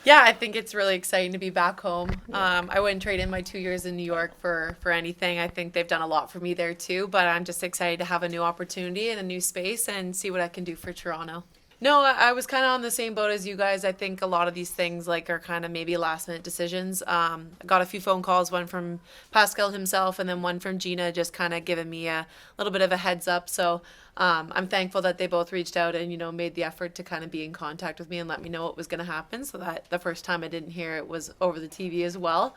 Yeah, I think it's really exciting to be back home. I wouldn't trade in my 2 years in New York for anything. I think they've done a lot for me there too, but I'm just excited to have a new opportunity and a new space and see what I can do for Toronto. No, I was kind of on the same boat as you guys. I think a lot of these things like are kind of maybe last minute decisions. I got a few phone calls, one from Pascal himself, and then one from Gina, just kind of giving me a little bit of a heads up. So I'm thankful that they both reached out and made the effort to kind of be in contact with me and let me know what was going to happen. So that the first time I didn't hear it was over the TV as well.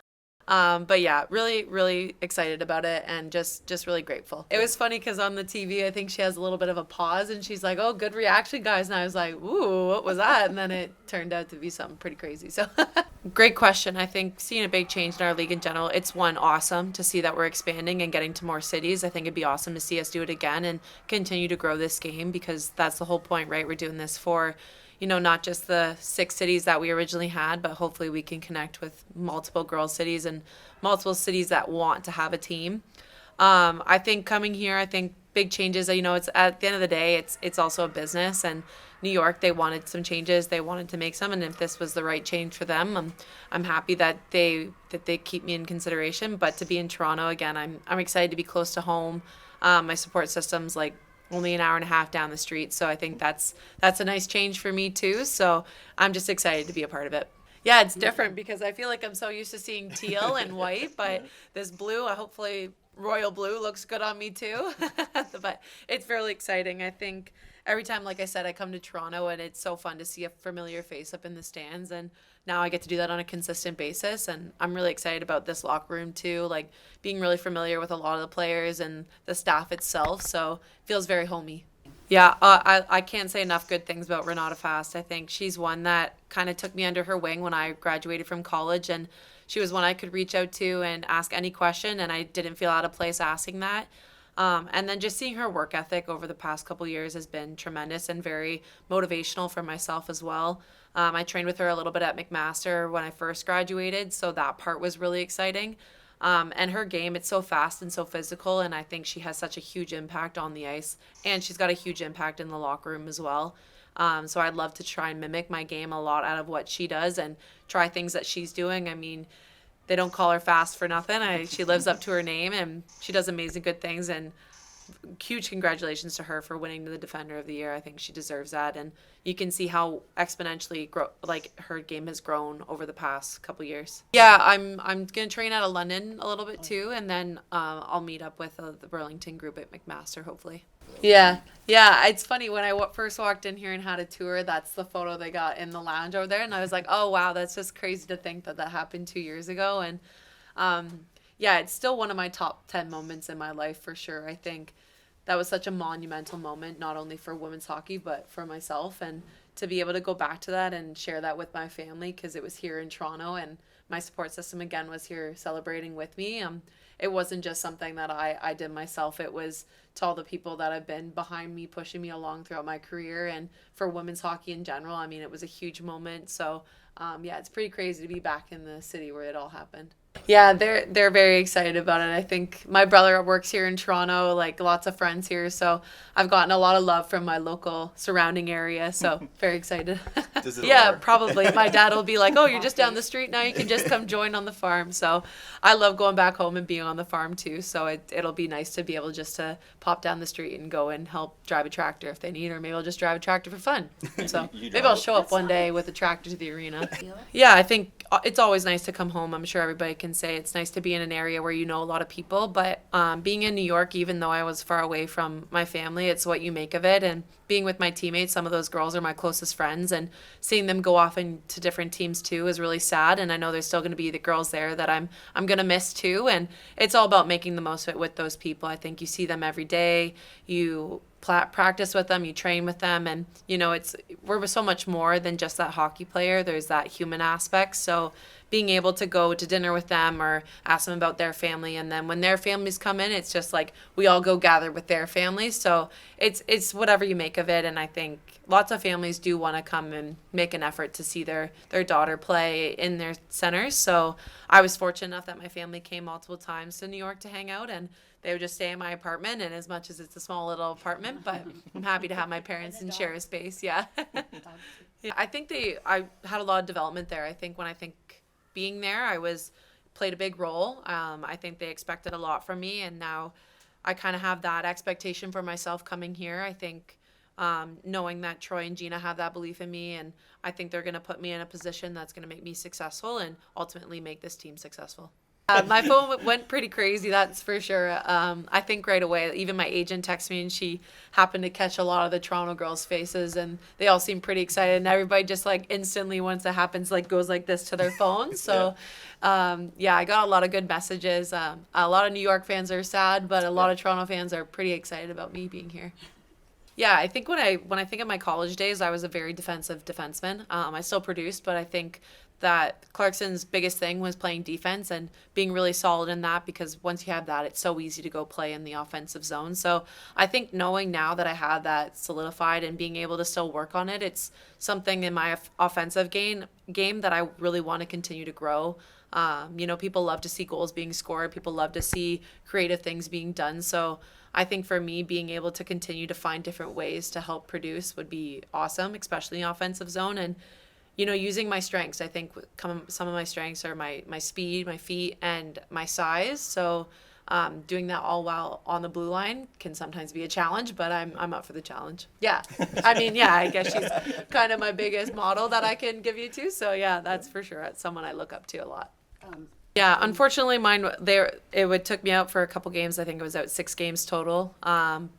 But yeah, really, really excited about it and just really grateful. It was funny because on the TV, I think she has a little bit of a pause and she's like, "Oh, good reaction, guys." And I was like, "Ooh, what was that?" And then it turned out to be something pretty crazy. So, great question. I think seeing a big change in our league in general, it's one awesome to see that we're expanding and getting to more cities. I think it'd be awesome to see us do it again and continue to grow this game because that's the whole point, right? We're doing this for not just the 6 cities that we originally had, but hopefully we can connect with multiple girls cities and multiple cities that want to have a team. I think coming here, I think big changes. It's at the end of the day, it's also a business, and New York, they wanted some changes. They wanted to make some, and if this was the right change for them, I'm happy that they keep me in consideration. But to be in Toronto again, I'm excited to be close to home. My support system's like only an hour and a half down the street, so I think that's a nice change for me too. So I'm just excited to be a part of it. Yeah, it's different because I feel like I'm so used to seeing teal and white, but this blue, hopefully royal blue looks good on me too. But it's really exciting. I think every time, like I said, I come to Toronto and it's so fun to see a familiar face up in the stands, and now I get to do that on a consistent basis, and I'm really excited about this locker room too, like being really familiar with a lot of the players and the staff itself, so it feels very homey. Yeah, I can't say enough good things about Renata Fast. I think she's one that kind of took me under her wing when I graduated from college, and she was one I could reach out to and ask any question, and I didn't feel out of place asking that. And then just seeing her work ethic over the past couple years has been tremendous and very motivational for myself as well. I trained with her a little bit at McMaster when I first graduated, so that part was really exciting. And her game, it's so fast and so physical, and I think she has such a huge impact on the ice, and she's got a huge impact in the locker room as well. So I'd love to try and mimic my game a lot out of what she does and try things that she's doing. I mean, they don't call her fast for nothing. She lives up to her name, and she does amazing good things, and huge congratulations to her for winning the Defender of the Year. I think she deserves that, and you can see how exponentially her game has grown over the past couple years. Yeah, I'm gonna train out of London a little bit too, and then I'll meet up with the Burlington group at McMaster hopefully. Yeah, yeah. It's funny when I first walked in here and had a tour. That's the photo they got in the lounge over there, and I was like, "Oh wow, that's just crazy to think that happened 2 years ago." And yeah, it's still one of my top 10 moments in my life for sure. I think that was such a monumental moment, not only for women's hockey, but for myself. And to be able to go back to that and share that with my family, because it was here in Toronto and my support system again was here celebrating with me. It wasn't just something that I did myself. It was to all the people that have been behind me, pushing me along throughout my career, and for women's hockey in general. I mean, it was a huge moment. So yeah, it's pretty crazy to be back in the city where it all happened. Yeah, they're very excited about it. I think my brother works here in Toronto, like lots of friends here, so I've gotten a lot of love from my local surrounding area, so very excited. Does it Yeah, work? probably. My dad will be like, "Oh, you're just down the street now. You can just come join on the farm." So I love going back home and being on the farm too. So it'll be nice to be able just to pop down the street and go and help drive a tractor if they need, or maybe I'll just drive a tractor for fun. So You maybe I'll drive? show up one day with a tractor to the arena. Yeah, I think it's always nice to come home. I'm sure everybody can say it's nice to be in an area where you know a lot of people. But being in New York, even though I was far away from my family, it's what you make of it. And being with my teammates, some of those girls are my closest friends, and seeing them go off into different teams too is really sad. And I know there's still going to be the girls there that I'm going to miss too. And it's all about making the most of it with those people. I think you see them every day. You practice with them, you train with them, and we're so much more than just that hockey player. There's that human aspect. So being able to go to dinner with them or ask them about their family, and then when their families come in, it's just like we all go gather with their families. So it's whatever you make of it. And I think lots of families do want to come and make an effort to see their daughter play in their centers. So I was fortunate enough that my family came multiple times to New York to hang out, and they would just stay in my apartment. And as much as it's a small little apartment, but I'm happy to have my parents and share a space. Yeah. I think I had a lot of development there. I think being there, played a big role. I think they expected a lot from me, and now I kind of have that expectation for myself coming here. I think knowing that Troy and Gina have that belief in me, and I think they're going to put me in a position that's going to make me successful and ultimately make this team successful. My phone went pretty crazy, that's for sure. I think right away, even my agent texted me, and she happened to catch a lot of the Toronto girls' faces, and they all seem pretty excited, and everybody just like instantly, once it happens, like goes like this to their phone. So I got a lot of good messages. A lot of New York fans are sad, but a lot of Toronto fans are pretty excited about me being here. Yeah, I think when I think of my college days, I was a very defensive defenseman. I still produced, but I think that Clarkson's biggest thing was playing defense and being really solid in that, because once you have that, it's so easy to go play in the offensive zone. So I think knowing now that I have that solidified and being able to still work on it, it's something in my offensive game that I really want to continue to grow. People love to see goals being scored. People love to see creative things being done. So I think for me, being able to continue to find different ways to help produce would be awesome, especially in the offensive zone. And, using my strengths. I think some of my strengths are my speed, my feet, and my size. So doing that all while on the blue line can sometimes be a challenge, but I'm up for the challenge. Yeah. I guess she's kind of my biggest model that I can give you to. So, yeah, that's for sure. That's someone I look up to a lot. Yeah, unfortunately, it took me out for a couple games. I think it was out 6 games total.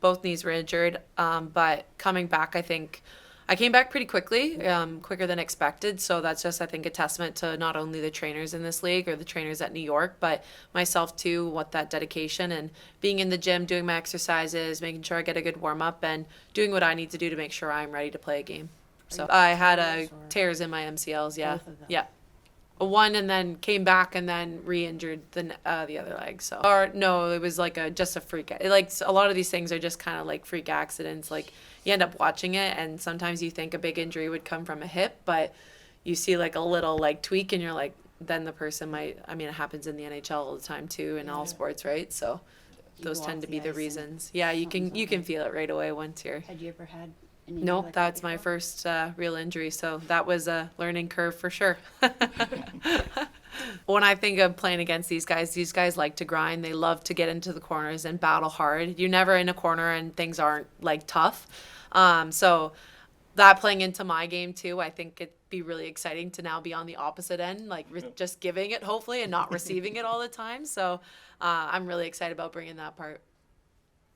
Both knees were injured, but coming back, I think I came back pretty quickly, quicker than expected. So that's just, I think, a testament to not only the trainers in this league or the trainers at New York, but myself too, what that dedication and being in the gym, doing my exercises, making sure I get a good warm up, and doing what I need to do to make sure I'm ready to play a game. So I had tears in my MCLs. Yeah, yeah. One, and then came back and then re-injured the other leg. So, or no, it was like just a freak. Like a lot of these things are just kind of like freak accidents. Like you end up watching it, and sometimes you think a big injury would come from a hip, but you see like a little like tweak, and you're like, then the person might. I mean, it happens in the NHL all the time too, in all sports, right? So those tend to be the reasons. Yeah, you can feel it right away once you're. Had you ever had? Nope, that's my first real injury, so that was a learning curve for sure. When I think of playing against these guys like to grind. They love to get into the corners and battle hard. You're never in a corner and things aren't like tough. So that playing into my game too, I think it'd be really exciting to now be on the opposite end, like just giving it hopefully and not receiving it all the time. So I'm really excited about bringing that part.